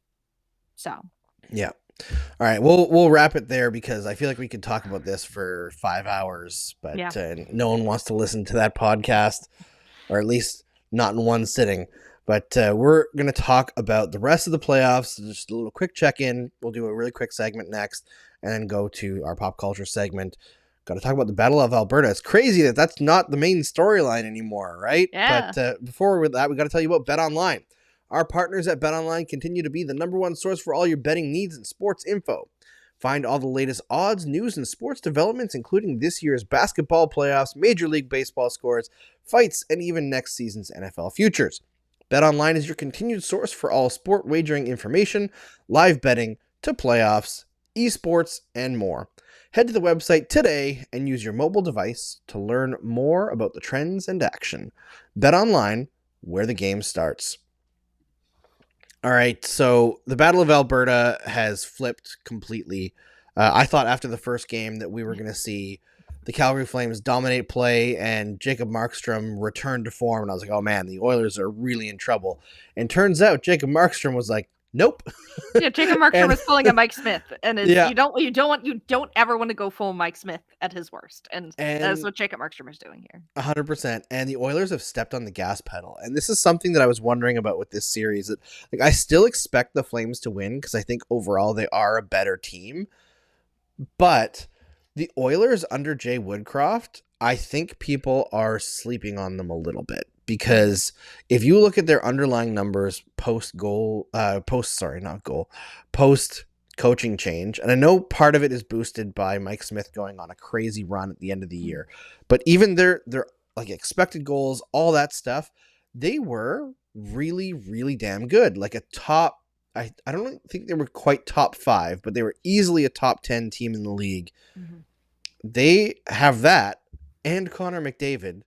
So. Yeah. All right, we'll wrap it there, because I feel like we could talk about this for 5 hours, but no one wants to listen to that podcast, or at least not in one sitting. But we're going to talk about the rest of the playoffs, just a little quick check-in. We'll do a really quick segment next, and then go to our pop culture segment. Got to talk about the Battle of Alberta. It's crazy that that's not the main storyline anymore, right? Yeah. But before that, we got to tell you about Bet Online. Our partners at BetOnline continue to be the #1 source for all your betting needs and sports info. Find all the latest odds, news, and sports developments, including this year's basketball playoffs, Major League Baseball scores, fights, and even next season's NFL futures. BetOnline is your continued source for all sport wagering information, live betting to playoffs, esports, and more. Head to the website today and use your mobile device to learn more about the trends and action. Bet online, where the game starts. All right, so the Battle of Alberta has flipped completely. I thought after the first game that we were going to see the Calgary Flames dominate play and Jacob Markstrom return to form, and I was like, oh man, the Oilers are really in trouble. And turns out Jacob Markstrom was like, nope. Yeah, Jacob Berkshire was pulling a Mike Smith, and Yeah. you don't ever want to go full Mike Smith at his worst, and that's what Jacob Berkshire is doing here. 100%. And the Oilers have stepped on the gas pedal, and this is something that I was wondering about with this series. That like I still expect the Flames to win because I think overall they are a better team, but the Oilers under Jay Woodcroft, I think people are sleeping on them a little bit. Because if you look at their underlying numbers post coaching change, and I know part of it is boosted by Mike Smith going on a crazy run at the end of the year, but even their like expected goals, all that stuff, they were really, really damn good. Like a top, I don't think they were quite top 5, but they were easily a top 10 team in the league. Mm-hmm. They have that and Connor McDavid,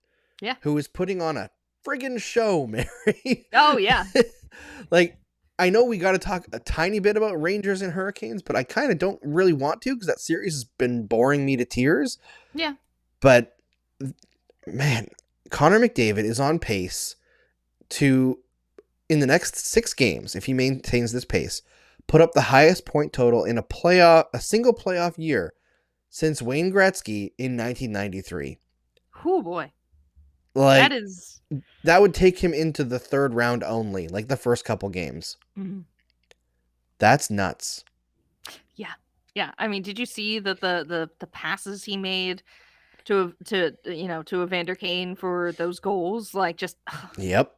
who is putting on a friggin' show, Mary. Oh, yeah. Like, I know we got to talk a tiny bit about Rangers and Hurricanes, but I kind of don't really want to because that series has been boring me to tears. Yeah. But, man, Connor McDavid is on pace to, in the next 6 games, if he maintains this pace, put up the highest point total in a single playoff year since Wayne Gretzky in 1993. Oh, boy. Like, that would take him into the 3rd round only, like the first couple games. Mm-hmm. That's nuts. Yeah. Yeah. I mean, did you see that the passes he made to Evander Kane for those goals? Like, just yep.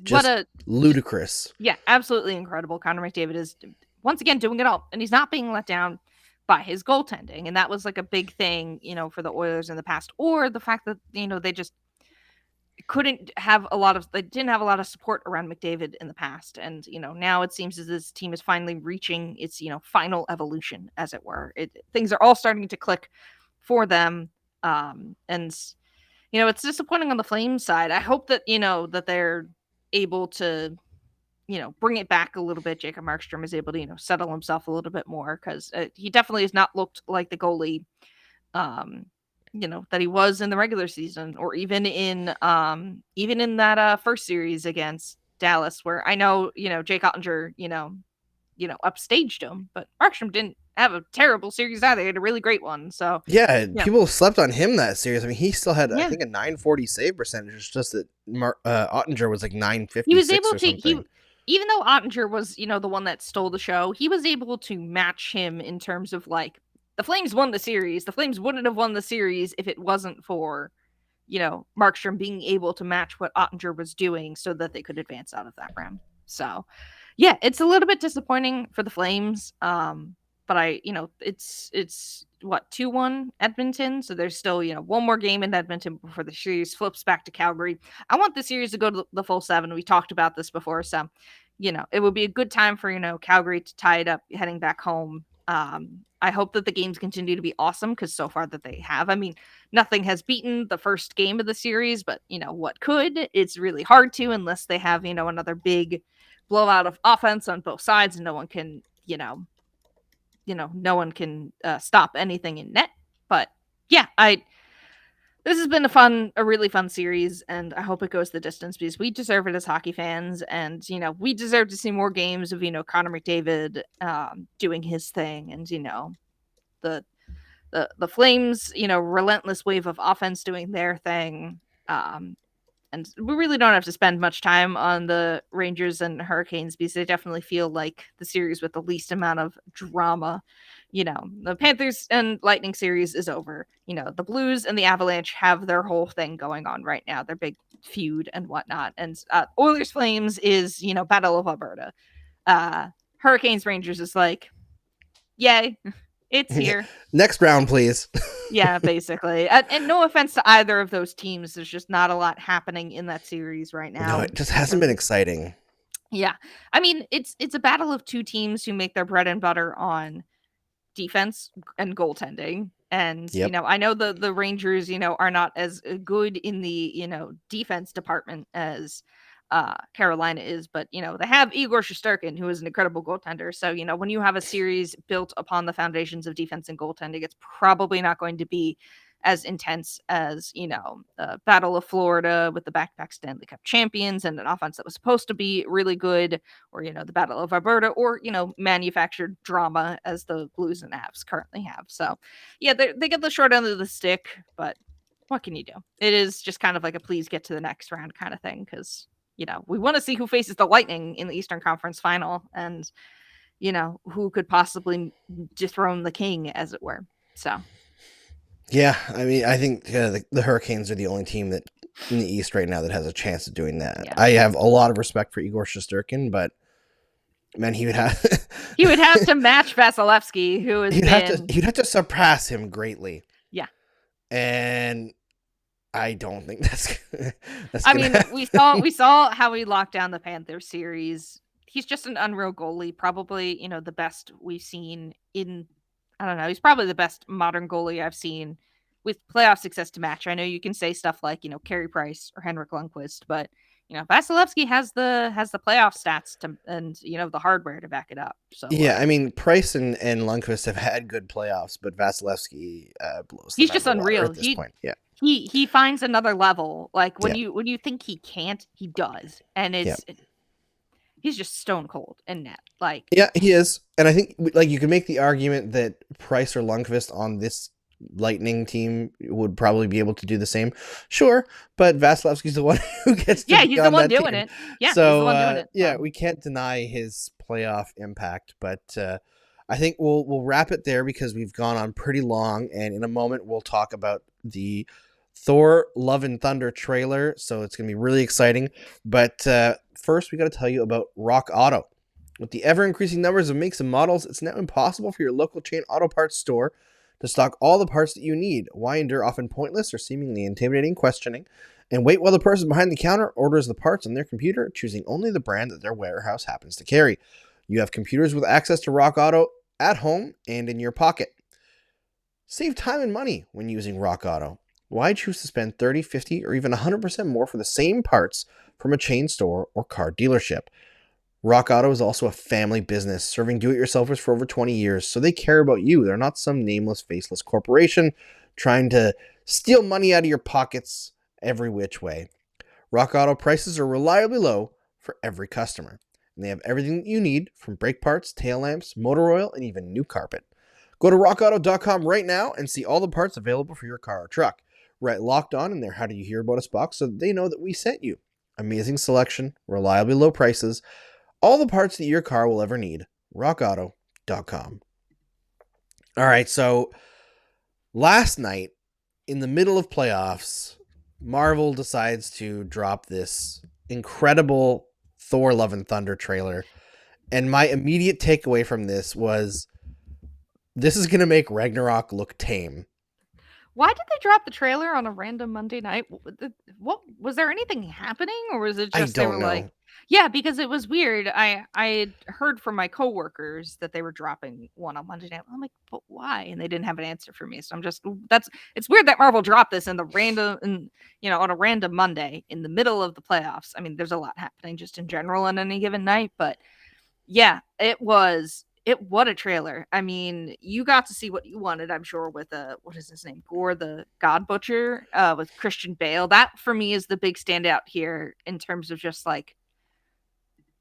Just ludicrous. Yeah, absolutely incredible. Connor McDavid is once again doing it all, and he's not being let down by his goaltending. And that was like a big thing, for the Oilers in the past, or the fact that, they just they didn't have a lot of support around McDavid in the past. And, now it seems as this team is finally reaching its, final evolution, as it were. Things are all starting to click for them. And, it's disappointing on the Flames side. I hope that, that they're able to, bring it back a little bit. Jacob Markstrom is able to, settle himself a little bit more, because he definitely has not looked like the goalie, that he was in the regular season, or even in that first series against Dallas, where I know, Jake Ottinger, upstaged him, but Markstrom didn't have a terrible series either. He had a really great one. So yeah, people slept on him that series. I mean, he still had I think a .940 save percentage. It's just that Ottinger was like .956. He was able to even though Ottinger was, the one that stole the show, he was able to match him in terms of, like, the Flames won the series. The Flames wouldn't have won the series if it wasn't for, Markstrom being able to match what Ottinger was doing so that they could advance out of that round. So, yeah, it's a little bit disappointing for the Flames. But it's what, 2-1 Edmonton. So there's still, one more game in Edmonton before the series flips back to Calgary. I want the series to go to the full 7. We talked about this before. So, it would be a good time for, Calgary to tie it up heading back home. I hope that the games continue to be awesome, because so far that they have. I mean, nothing has beaten the first game of the series, but, what could? It's really hard to, unless they have, another big blowout of offense on both sides, and no one can, stop anything in net. But yeah, this has been a really fun series, and I hope it goes the distance, because we deserve it as hockey fans, and we deserve to see more games of Connor McDavid doing his thing, and the Flames relentless wave of offense doing their thing. And we really don't have to spend much time on the Rangers and Hurricanes, because they definitely feel like the series with the least amount of drama. The Panthers and Lightning series is over. The Blues and the Avalanche have their whole thing going on right now, their big feud and whatnot. And Oilers Flames is, Battle of Alberta. Hurricanes Rangers is like, yay, it's here. Next round, please. Yeah, basically. And no offense to either of those teams. There's just not a lot happening in that series right now. No, it just hasn't been exciting. Yeah. I mean, it's a battle of two teams who make their bread and butter on defense and goaltending. And, Yep. I know the Rangers, are not as good in the, defense department as Carolina is, but, they have Igor Shesterkin, who is an incredible goaltender. So, when you have a series built upon the foundations of defense and goaltending, it's probably not going to be as intense as, the Battle of Florida with the back-to-back Stanley Cup champions and an offense that was supposed to be really good, or, the Battle of Alberta, or, manufactured drama as the Blues and Avs currently have. So, yeah, they get the short end of the stick, but what can you do? It is just kind of like a please get to the next round kind of thing, because, we want to see who faces the Lightning in the Eastern Conference Final and, who could possibly dethrone the king, as it were. So. Yeah, I mean, I think the Hurricanes are the only team that in the East right now that has a chance of doing that. Yeah. I have a lot of respect for Igor Shesterkin, but man, he would have to match Vasilevsky, who is he'd have to surpass him greatly. Yeah, and I don't think that's. I mean, we saw how he locked down the Panthers series. He's just an unreal goalie. Probably, the best we've seen in. I don't know. He's probably the best modern goalie I've seen with playoff success to match. I know you can say stuff like, Carey Price or Henrik Lundqvist, but Vasilevsky has the playoff stats and the hardware to back it up. So yeah, I mean, Price and Lundqvist have had good playoffs, but Vasilevsky blows. He's just unreal at this point. Yeah, he finds another level. Like when you think he can't, he does, and he's just stone cold in net. Like, yeah, he is. And I think like you could make the argument that Price or Lundqvist on this Lightning team would probably be able to do the same. Sure, but Vasilevsky's the one who gets to he's the one doing it. Yeah, so, he's the one doing it. Yeah, we can't deny his playoff impact, but I think we'll wrap it there because we've gone on pretty long, and in a moment we'll talk about the Thor Love and Thunder trailer, so it's going to be really exciting. But first, we got to tell you about Rock Auto. With the ever-increasing numbers of makes and models, it's now impossible for your local chain auto parts store to stock all the parts that you need. Why endure often pointless or seemingly intimidating questioning and wait while the person behind the counter orders the parts on their computer, choosing only the brand that their warehouse happens to carry? You have computers with access to Rock Auto at home and in your pocket. Save time and money when using Rock Auto. Why choose to spend 30, 50, or even 100% more for the same parts from a chain store or car dealership? Rock Auto is also a family business, serving do-it-yourselfers for over 20 years, so they care about you. They're not some nameless, faceless corporation trying to steal money out of your pockets every which way. Rock Auto prices are reliably low for every customer, and they have everything that you need, from brake parts, tail lamps, motor oil, and even new carpet. Go to rockauto.com right now and see all the parts available for your car or truck. Write Locked On in their How Did You Hear About Us box so that they know that we sent you. Amazing selection, reliably low prices, all the parts that your car will ever need. rockauto.com. All right, so last night, in the middle of playoffs, Marvel decides to drop this incredible Thor Love and Thunder trailer. And my immediate takeaway from this was, this is going to make Ragnarok look tame. Why did they drop the trailer on a random Monday night? What was there anything happening, or was it just I don't know. like, yeah, because it was weird. I had heard from my coworkers that they were dropping one on Monday night. I'm like, but why? And they didn't have an answer for me. So I'm just it's weird that Marvel dropped this in the random on a random Monday in the middle of the playoffs. I mean, there's a lot happening just in general on any given night, but yeah, what a trailer. I mean, you got to see what you wanted, I'm sure, with what is his name? Gore the God Butcher, with Christian Bale. That for me is the big standout here in terms of just like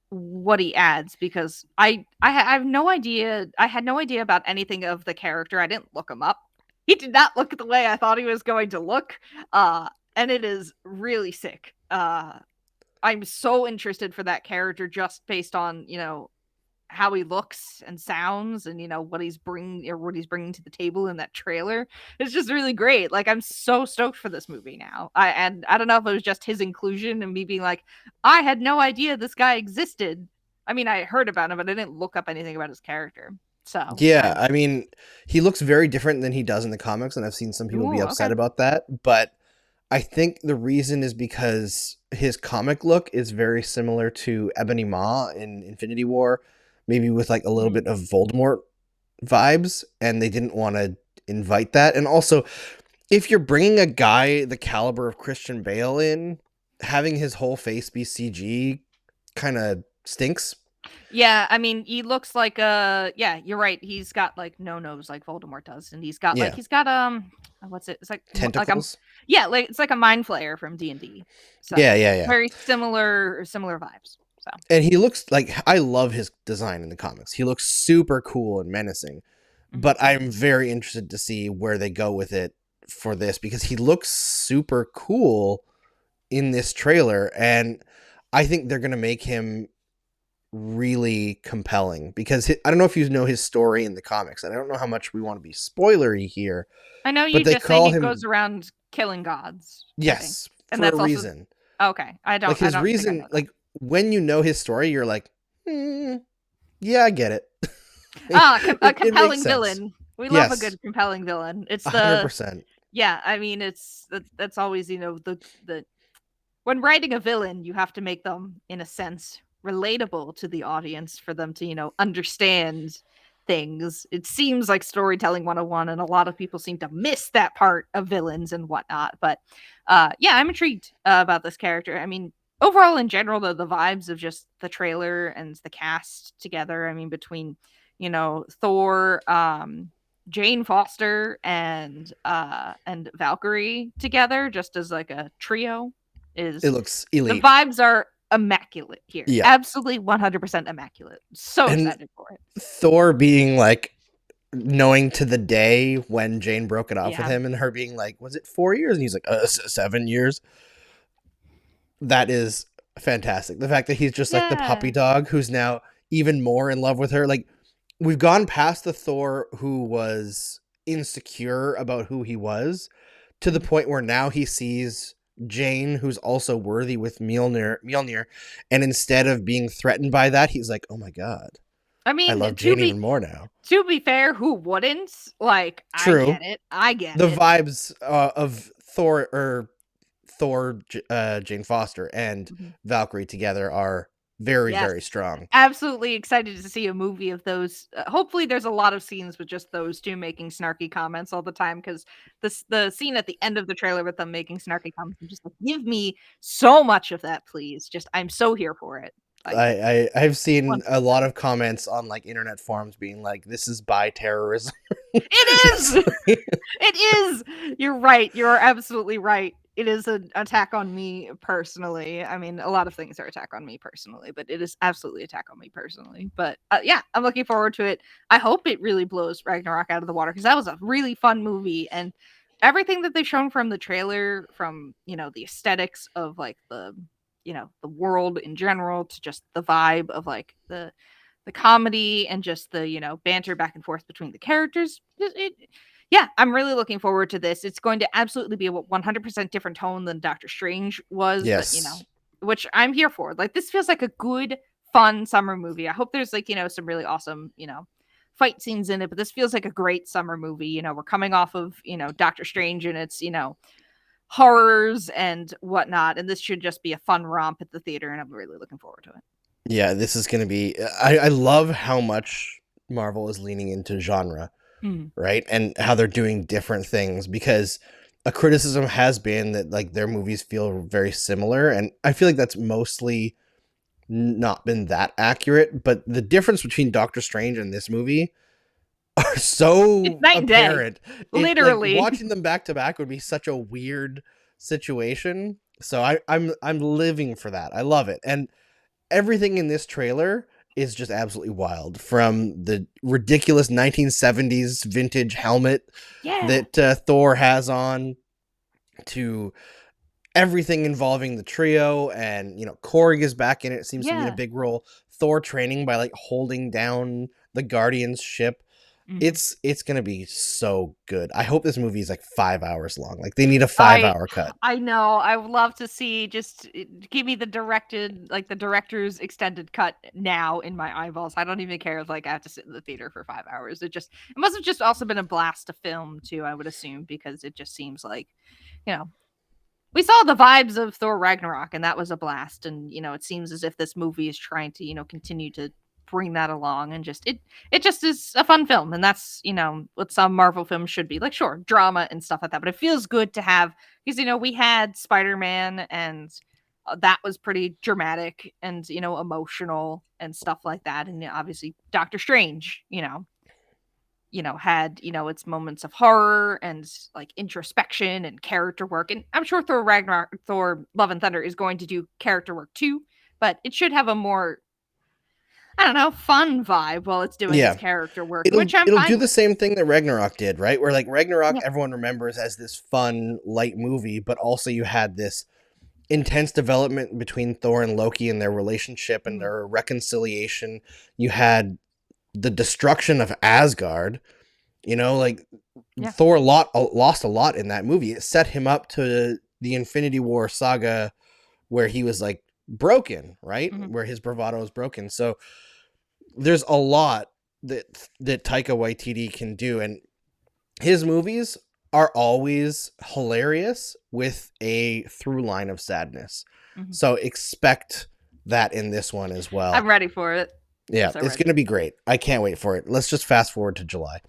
what he adds, because I have no idea. I had no idea about anything of the character. I didn't look him up. He did not look the way I thought he was going to look. And it is really sick. I'm so interested for that character just based on, how he looks and sounds and what he's bringing to the table in that trailer. It's just really great. Like, I'm so stoked for this movie now. I don't know if it was just his inclusion and me being like, I had no idea this guy existed. I mean, I heard about him, but I didn't look up anything about his character. So yeah, I mean, he looks very different than he does in the comics, and I've seen some people be upset about that, but I think the reason is because his comic look is very similar to Ebony Maw in Infinity War, maybe with like a little bit of Voldemort vibes, and they didn't want to invite that. And also, if you're bringing a guy the caliber of Christian Bale in, having his whole face be CG kind of stinks. Yeah, I mean, he looks like you're right. He's got like no nose like Voldemort does, and he's got what's it? It's like Tentacles. like it's like a mind flayer from D&D. So Yeah. very similar vibes. So And he looks like, I love his design in the comics. He looks super cool and menacing. But I'm very interested to see where they go with it for this, because he looks super cool in this trailer, and I think they're going to make him really compelling, because I don't know if you know his story in the comics, and I don't know how much we want to be spoilery here. I know you but they just say call he him goes around killing gods. Yes, and for that's a reason. Okay, I don't like his I don't reason. think I know like when you know his story, you're like, yeah, I get it. a compelling villain. We love a good compelling villain. It's 100%. Yeah, I mean, that's always, the when writing a villain, you have to make them, in a sense, relatable to the audience for them to, understand things. It seems like storytelling 101, and a lot of people seem to miss that part of villains and whatnot. But yeah, I'm intrigued about this character. I mean, overall, in general, the vibes of just the trailer and the cast together, I mean, between, Thor, Jane Foster, and Valkyrie together, just as like a trio, It looks elite. The vibes are immaculate here. Yeah. Absolutely 100% immaculate. So excited for it. Thor being like, knowing to the day when Jane broke it off with him, and her being like, was it 4 years? And he's like, 7 years. That is fantastic. The fact that he's just like the puppy dog who's now even more in love with her. Like, we've gone past the Thor who was insecure about who he was, to the point where now he sees Jane, who's also worthy with Mjolnir, and instead of being threatened by that, he's like, oh my god, I mean, I love Jane even more now. To be fair, who wouldn't? Like, True. I get the it. vibes of Thor, Jane Foster, and Valkyrie together are very, very strong. Absolutely excited to see a movie of those. Hopefully there's a lot of scenes with just those two making snarky comments all the time, because the scene at the end of the trailer with them making snarky comments, I'm just like, give me so much of that, please. Just, I'm so here for it. Like, I've seen a lot of comments on like internet forums being like, this is bi terrorism. It is. It is. You're right. You're absolutely right. It is an attack on me personally. I mean, a lot of things are attack on me personally, but it is absolutely attack on me personally. But yeah, I'm looking forward to it. I hope it really blows Ragnarok out of the water, because that was a really fun movie, and everything that they've shown from the trailer, from the aesthetics of like the world in general, to just the vibe of like the comedy and just the banter back and forth between the characters. Yeah, I'm really looking forward to this. It's going to absolutely be a 100% different tone than Doctor Strange was, but which I'm here for. Like, this feels like a good, fun summer movie. I hope there's like some really awesome fight scenes in it, but this feels like a great summer movie. We're coming off of Doctor Strange, and it's horrors and whatnot, and this should just be a fun romp at the theater, and I'm really looking forward to it. Yeah, this is going to be... I love how much Marvel is leaning into genre, right? And how they're doing different things, because a criticism has been that like their movies feel very similar, and I feel like that's mostly not been that accurate. But the difference between Doctor Strange and this movie are so apparent. Literally, watching them back to back would be such a weird situation. So I'm living for that. I love it. And everything in this trailer is just absolutely wild, from the ridiculous 1970s vintage helmet that Thor has on, to everything involving the trio. And Korg is back in it. Seems to be in a big role. Thor training by like holding down the Guardians ship. It's gonna be so good. I hope this movie is like 5 hours long. Like, they need a 5-hour cut. I know. I would love to see. Just give me the director's extended cut now in my eyeballs. I don't even care if like I have to sit in the theater for 5 hours. It must have just also been a blast to film too, I would assume, because it just seems like, we saw the vibes of Thor Ragnarok, and that was a blast. And it seems as if this movie is trying to continue to bring that along, and it just is a fun film, and that's what some Marvel films should be like. Sure, drama and stuff like that, but it feels good to have, because we had Spider-Man, and that was pretty dramatic and emotional and stuff like that, and obviously Doctor Strange had its moments of horror and like introspection and character work, and I'm sure Thor Love and Thunder is going to do character work too, but it should have a more, I don't know, fun vibe while it's doing its character work, which it'll do the same thing that Ragnarok did, right? Where like Ragnarok, Yeah. everyone remembers as this fun, light movie, but also you had this intense development between Thor and Loki and their relationship and their reconciliation. You had the destruction of Asgard, Thor lost a lot in that movie. It set him up to the Infinity War saga where he was like broken, right? Where his bravado was broken. So there's a lot that Taika Waititi can do, and his movies are always hilarious with a through line of sadness. So expect that in this one as well. I'm ready for it. Yeah, it's going to be great. I can't wait for it. Let's just fast forward to July.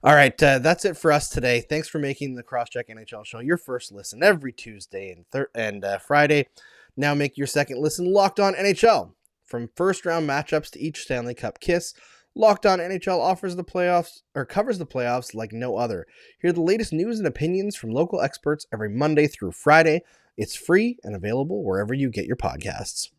All right, that's it for us today. Thanks for making the Cross-Check NHL Show your first listen every Tuesday and Friday. Now make your second listen Locked On NHL. From first-round matchups to each Stanley Cup kiss, Locked On NHL offers the playoffs or covers the playoffs like no other. Hear the latest news and opinions from local experts every Monday through Friday. It's free and available wherever you get your podcasts.